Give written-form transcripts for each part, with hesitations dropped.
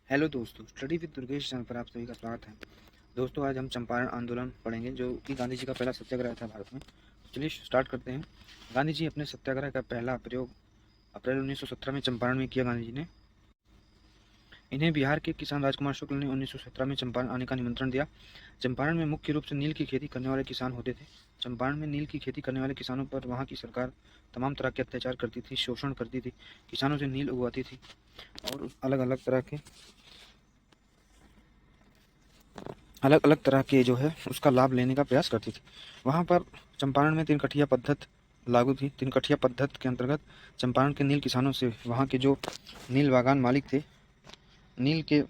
Hello दोस्तों, study with Durgesh channel पर आप सभी का स्वागत है। दोस्तों, आज हम चंपारण आंदोलन पढ़ेंगे जो कि गांधी जी का पहला सत्याग्रह था भारत में। तो चलिए स्टार्ट करते हैं। गांधी जी अपने सत्याग्रह का पहला प्रयोग अप्रैल 1917 में चंपारण में किया। गांधी जी ने इन्हें बिहार के किसान राजकुमार शुक्ल ने 1917 में चंपारण आने का निमंत्रण दिया। चंपारण में मुख्य रूप से नील की खेती करने वाले किसान होते थे। चंपारण में नील की खेती करने वाले किसानों पर वहाँ की सरकार तमाम तरह के अत्याचार करती थी, शोषण करती थी, किसानों से नील उगवाती थी और अलग अलग तरह के जो है उसका लाभ लेने का प्रयास करती थी। वहाँ पर चंपारण में तीन कठिया पद्धत लागू थी। तीन कठिया पद्धत के अंतर्गत चंपारण के नील किसानों से वहाँ के जो नील बागान मालिक थे, नील के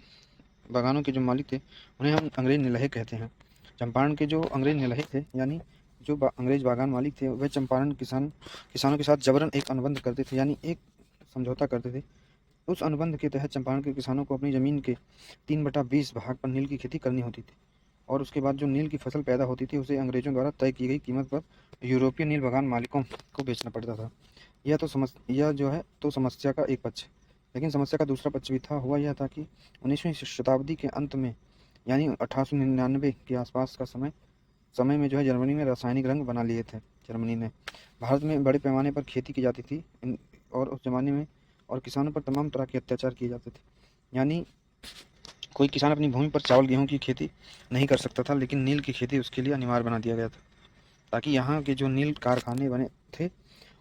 बागानों के जो मालिक थे, उन्हें हम अंग्रेज निलहे कहते हैं। चंपारण के जो अंग्रेज निलहे थे यानी जो अंग्रेज बागान मालिक थे, वह चंपारण किसानों के साथ जबरन एक अनुबंध करते थे, यानी एक समझौता करते थे। उस अनुबंध के तहत चंपारण के किसानों को अपनी ज़मीन के 3/20 भाग पर नील की खेती करनी होती थी और उसके बाद जो नील की फसल पैदा होती थी उसे अंग्रेजों द्वारा तय की गई कीमत पर यूरोपीय नील बागान मालिकों को बेचना पड़ता था। यह जो है तो समस्या का एक पक्ष, लेकिन समस्या का दूसरा पक्ष भी था। हुआ यह था कि 19वीं शताब्दी के अंत में यानी 1899 के आसपास का समय में जो है जर्मनी में रासायनिक रंग बना लिए थे। जर्मनी ने भारत में बड़े पैमाने पर खेती की जाती थी और उस जमाने में और किसानों पर तमाम तरह के अत्याचार किए जाते थे। यानी कोई किसान अपनी भूमि पर चावल गेहूं की खेती नहीं कर सकता था, लेकिन नील की खेती उसके लिए अनिवार्य बना दिया गया था ताकि यहाँ के जो नील कारखाने बने थे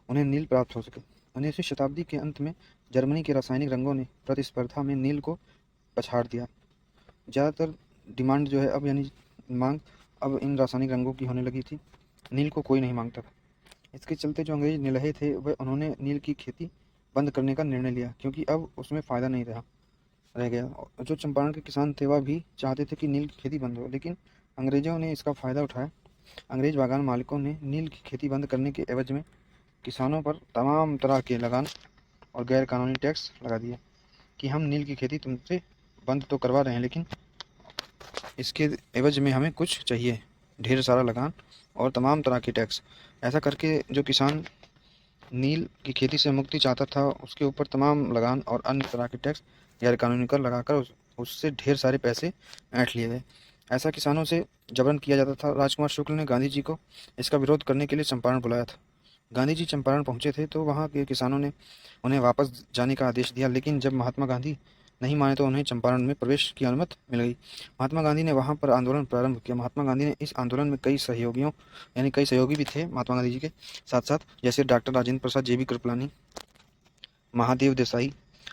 उन्हें नील प्राप्त हो सके। 19वीं शताब्दी के अंत में जर्मनी के रासायनिक रंगों ने प्रतिस्पर्धा में नील को पछाड़ दिया। ज़्यादातर डिमांड जो है अब यानी मांग अब इन रासायनिक रंगों की होने लगी थी। नील को कोई नहीं मांगता था। इसके चलते जो अंग्रेज निलहे थे वह उन्होंने नील की खेती बंद करने का निर्णय लिया, क्योंकि अब उसमें फ़ायदा नहीं रह गया। और जो चंपारण के किसान थे वह भी चाहते थे कि नील की खेती बंद हो, लेकिन अंग्रेज़ों ने इसका फ़ायदा उठाया। अंग्रेज बागान मालिकों ने नील की खेती बंद करने के एवज में किसानों पर तमाम तरह के लगान और गैर कानूनी टैक्स लगा दिए कि हम नील की खेती तुमसे बंद तो करवा रहे हैं, लेकिन इसके एवज में हमें कुछ चाहिए, ढेर सारा लगान और तमाम तरह के टैक्स। ऐसा करके जो किसान नील की खेती से मुक्ति चाहता था उसके ऊपर तमाम लगान और अन्य तरह के टैक्स गैर कानूनी कर लगाकर उससे ढेर सारे पैसे ऐंठ लिए गए। ऐसा किसानों से जबरन किया जाता था। राजकुमार शुक्ल ने गांधी जी को इसका विरोध करने के लिए चंपारण बुलाया था। गांधी जी चंपारण पहुंचे थे तो वहां के किसानों ने उन्हें वापस जाने का आदेश दिया, लेकिन जब महात्मा गांधी नहीं माने तो उन्हें चंपारण में प्रवेश की अनुमति मिल गई। महात्मा गांधी ने वहां पर आंदोलन प्रारंभ किया। महात्मा गांधी ने इस आंदोलन में कई सहयोगी भी थे महात्मा गांधी जी के साथ साथ, जैसे डॉक्टर राजेंद्र प्रसाद, जेबी कृपलानी, महादेव देसाई,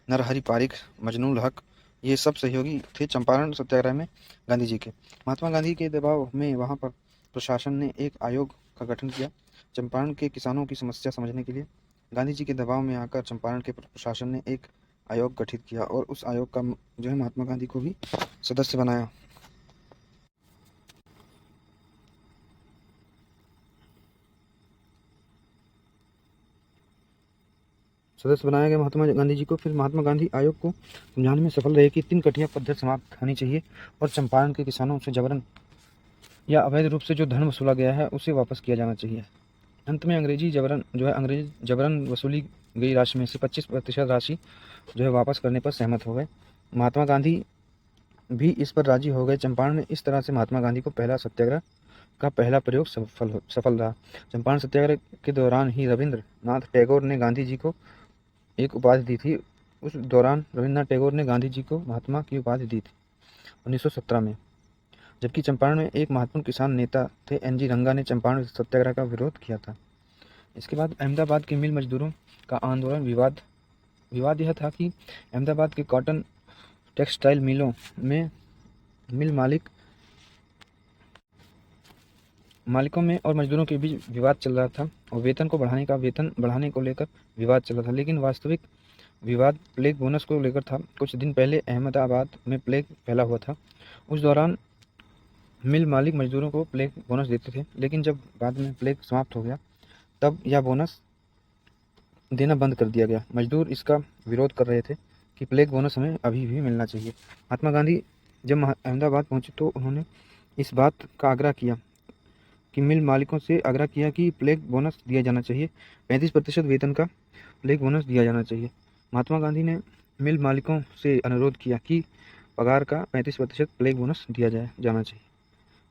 नरहरि पारिख, मजनूल हक, ये सब सहयोगी थे चंपारण सत्याग्रह में गांधी जी के। महात्मा गांधी के दबाव में वहां पर प्रशासन ने एक आयोग का गठन किया चंपारण के किसानों की समस्या समझने के लिए। गांधी जी के दबाव में आकर चंपारण के प्रशासन ने एक आयोग गठित किया और उस आयोग का जो है महात्मा गांधी को भी सदस्य बनाया। सदस्य बनाया गया महात्मा गांधी जी को। फिर महात्मा गांधी आयोग को समझाने में सफल रहे कि 3 कठिया पद्धति समाप्त होनी चाहिए और चंपारण के किसानों से जबरन या अवैध रूप से जो धन वसूला गया है उसे वापस किया जाना चाहिए। अंत में अंग्रेज जबरन वसूली गई राशि में से 25% राशि जो है वापस करने पर सहमत हो गए। महात्मा गांधी भी इस पर राजी हो गए। चंपारण में इस तरह से महात्मा गांधी को पहला सत्याग्रह का पहला प्रयोग सफल रहा। चंपारण सत्याग्रह के दौरान ही रविंद्रनाथ टैगोर ने गांधी जी को एक उपाधि दी थी। उस दौरान रविंद्रनाथ टैगोर ने गांधी जी को महात्मा की उपाधि दी थी 1917 में। जबकि चंपारण में एक महत्वपूर्ण किसान नेता थे NG रंगा ने चंपारण सत्याग्रह का विरोध किया था। इसके बाद अहमदाबाद के मिल मजदूरों का आंदोलन। विवाद यह था कि अहमदाबाद के कॉटन टेक्सटाइल मिलों में मिल मालिकों में और मजदूरों के बीच विवाद चल रहा था और वेतन बढ़ाने को लेकर विवाद चल रहा था। लेकिन वास्तविक विवाद प्लेग बोनस को लेकर था। कुछ दिन पहले अहमदाबाद में प्लेग फैला हुआ था। उस दौरान मिल मालिक मजदूरों को प्लेग बोनस देते थे, लेकिन जब बाद में प्लेग समाप्त हो गया तब यह बोनस देना बंद कर दिया गया। मजदूर इसका विरोध कर रहे थे कि प्लेग बोनस हमें अभी भी मिलना चाहिए। महात्मा गांधी जब अहमदाबाद पहुंचे तो उन्होंने इस बात का आग्रह किया कि मिल मालिकों से आग्रह किया कि प्लेग बोनस दिया जाना चाहिए, 35% वेतन का प्लेग बोनस दिया जाना चाहिए। महात्मा गांधी ने मिल मालिकों से अनुरोध किया कि पगार का 35% प्लेग बोनस दिया जाना चाहिए।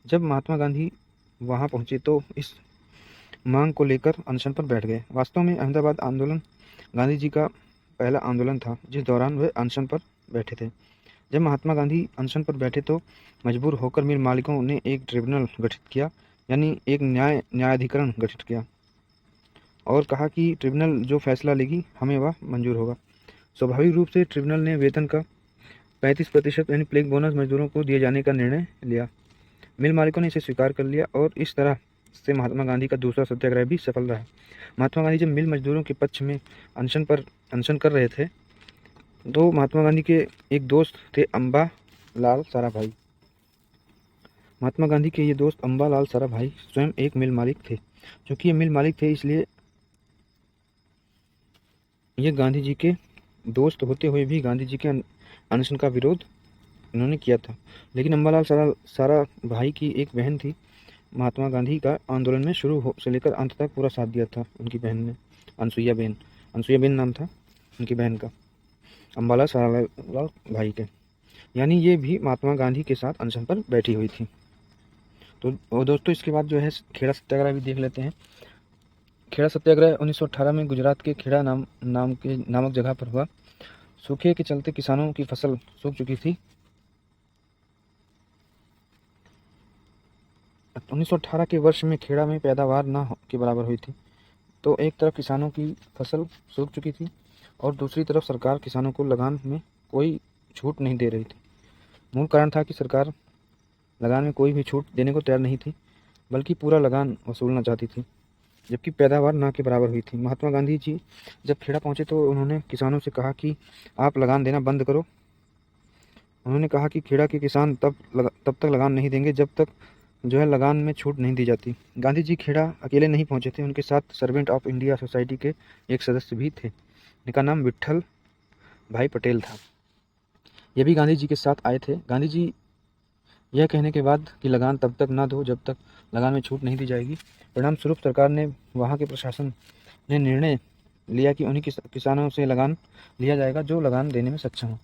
जब महात्मा गांधी वहां पहुंचे तो इस मांग को लेकर अनशन पर बैठ गए। वास्तव में अहमदाबाद आंदोलन गांधी जी का पहला आंदोलन था जिस दौरान वे अनशन पर बैठे थे। जब महात्मा गांधी अनशन पर बैठे तो मजबूर होकर मिल मालिकों ने एक ट्रिब्यूनल गठित किया, यानी एक न्यायाधिकरण गठित किया और कहा कि ट्रिब्यूनल जो फैसला लेगी हमें वह मंजूर होगा। स्वाभाविक रूप से ट्रिब्यूनल ने वेतन का 35% यानी प्लेग बोनस मजदूरों को दिए जाने का निर्णय लिया। मिल मालिकों ने इसे स्वीकार कर लिया और इस तरह से महात्मा गांधी का दूसरा सत्याग्रह भी सफल रहा। महात्मा गांधी जब मिल मजदूरों के पक्ष में अनशन कर रहे थे तो महात्मा गांधी के एक दोस्त थे अम्बा लाल साराभाई। महात्मा गांधी के ये दोस्त अम्बा लाल साराभाई स्वयं एक मिल मालिक थे। क्योंकि ये मिल मालिक थे इसलिए ये गांधी जी के दोस्त होते हुए भी गांधी जी के अनशन का विरोध इन्होंने किया था। लेकिन अम्बालाल साराभाई की एक बहन थी, महात्मा गांधी का आंदोलन में शुरू से लेकर अंत तक पूरा साथ दिया था। उनकी बहन ने अनसुईया बेन नाम था उनकी बहन का, अम्बालाल साराभाई भाई के, यानी ये भी महात्मा गांधी के साथ अनशन पर बैठी हुई थी। तो दोस्तों इसके बाद जो है खेड़ा सत्याग्रह भी देख लेते हैं। खेड़ा सत्याग्रह 1918 में गुजरात के खेड़ा नामक जगह पर हुआ। सूखे के चलते किसानों की फसल सूख चुकी थी। 1918 के वर्ष में खेड़ा में पैदावार न के बराबर हुई थी। तो एक तरफ किसानों की फसल सूख चुकी थी और दूसरी तरफ सरकार किसानों को लगान में कोई छूट नहीं दे रही थी। मूल कारण था कि सरकार लगान में कोई भी छूट देने को तैयार नहीं थी, बल्कि पूरा लगान वसूलना चाहती थी, जबकि पैदावार ना के बराबर हुई थी। महात्मा गांधी जी जब खेड़ा पहुंचे तो उन्होंने किसानों से कहा कि आप लगान देना बंद करो। उन्होंने कहा कि खेड़ा के किसान तब तक लगान नहीं देंगे जब तक जो है लगान में छूट नहीं दी जाती। गांधी जी खेड़ा अकेले नहीं पहुंचे थे, उनके साथ सर्वेंट ऑफ इंडिया सोसाइटी के एक सदस्य भी थे जिनका नाम विट्ठल भाई पटेल था। ये भी गांधी जी के साथ आए थे। गांधी जी यह कहने के बाद कि लगान तब तक ना दो जब तक लगान में छूट नहीं दी जाएगी। परिणाम स्वरूप सरकार ने वहाँ के प्रशासन ने निर्णय लिया कि उन्हीं किसानों से लगान लिया जाएगा जो लगान देने में सक्षम हो,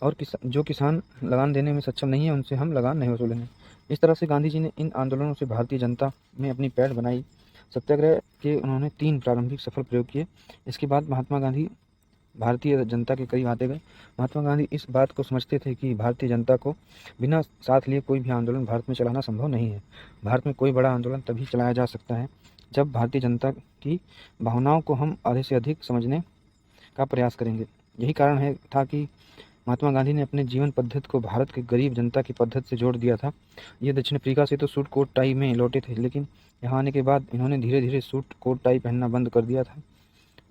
और जो किसान लगान देने में सक्षम नहीं है उनसे हम लगान नहीं वसूलेंगे। इस तरह से गांधी जी ने इन आंदोलनों से भारतीय जनता में अपनी पैठ बनाई। सत्याग्रह के उन्होंने 3 प्रारंभिक सफल प्रयोग किए। इसके बाद महात्मा गांधी भारतीय जनता के करीब आते गए। महात्मा गांधी इस बात को समझते थे कि भारतीय जनता को बिना साथ लिए कोई भी आंदोलन भारत में चलाना संभव नहीं है। भारत में कोई बड़ा आंदोलन तभी चलाया जा सकता है जब भारतीय जनता की भावनाओं को हम आधे से अधिक समझने का प्रयास करेंगे। यही कारण था कि महात्मा गांधी ने अपने जीवन पद्धति को भारत के गरीब जनता की पद्धति से जोड़ दिया था। ये दक्षिण अफ्रीका से तो सूट कोट टाई में लौटे थे, लेकिन यहाँ आने के बाद इन्होंने धीरे धीरे सूट कोट टाई पहनना बंद कर दिया था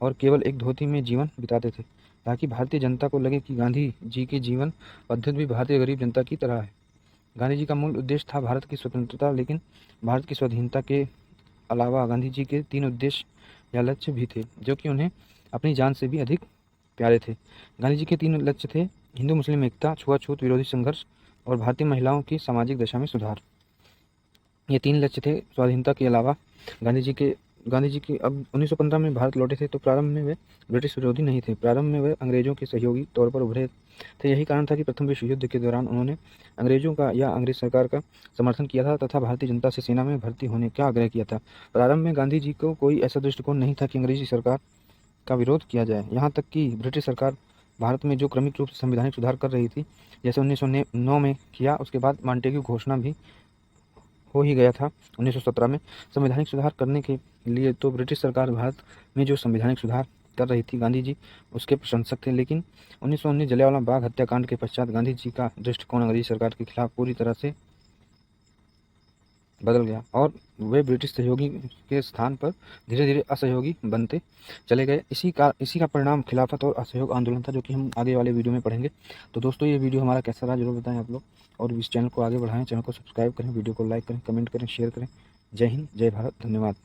और केवल एक धोती में जीवन बिताते थे, ताकि भारतीय जनता को लगे कि गांधी जी की जीवन पद्धति भी भारतीय गरीब जनता की तरह है। गांधी जी का मूल उद्देश्य था भारत की स्वतंत्रता, लेकिन भारत की स्वाधीनता के अलावा गांधी जी के 3 उद्देश्य या लक्ष्य भी थे जो कि उन्हें अपनी जान से भी अधिक प्यारे थे। गांधी जी के 3 लक्ष्य थे: हिंदू मुस्लिम एकता, छुआछूत विरोधी संघर्ष और भारतीय महिलाओं की सामाजिक दशा में सुधार। ये 3 लक्ष्य थे। स्वाधीनता के अलावा गांधी जी के अब 1915 में भारत लौटे थे तो प्रारंभ में वे ब्रिटिश विरोधी नहीं थे। प्रारंभ में वे अंग्रेजों के सहयोगी तौर पर उभरे थे। यही कारण था कि प्रथम विश्व युद्ध के दौरान उन्होंने अंग्रेजों का या अंग्रेज सरकार का समर्थन किया था तथा भारतीय जनता से सेना में भर्ती होने का आग्रह किया था। प्रारंभ में गांधी जी को कोई ऐसा दृष्टिकोण नहीं था कि अंग्रेजी सरकार का विरोध किया जाए। यहाँ तक कि ब्रिटिश सरकार भारत में जो क्रमिक रूप से संवैधानिक सुधार कर रही थी, जैसे 1909 में किया, उसके बाद मांटेग्यू घोषणा भी हो ही गया था 1917 में। संवैधानिक सुधार करने के लिए तो ब्रिटिश सरकार भारत में जो संवैधानिक सुधार कर रही थी, गांधी जी उसके प्रशंसक थे। लेकिन 1919 जलियांवाला बाग हत्याकांड के पश्चात गांधी जी का दृष्टिकोण अंग्रेजी सरकार के खिलाफ पूरी तरह से बदल गया और वे ब्रिटिश सहयोगी के स्थान पर धीरे धीरे असहयोगी बनते चले गए। इसी का परिणाम खिलाफत और असहयोग आंदोलन था, जो कि हम आगे वाले वीडियो में पढ़ेंगे। तो दोस्तों ये वीडियो हमारा कैसा रहा जरूर बताएं आप लोग, और इस चैनल को आगे बढ़ाएं, चैनल को सब्सक्राइब करें, वीडियो को लाइक करें, कमेंट करें, शेयर करें। जय हिंद, जय भारत, धन्यवाद।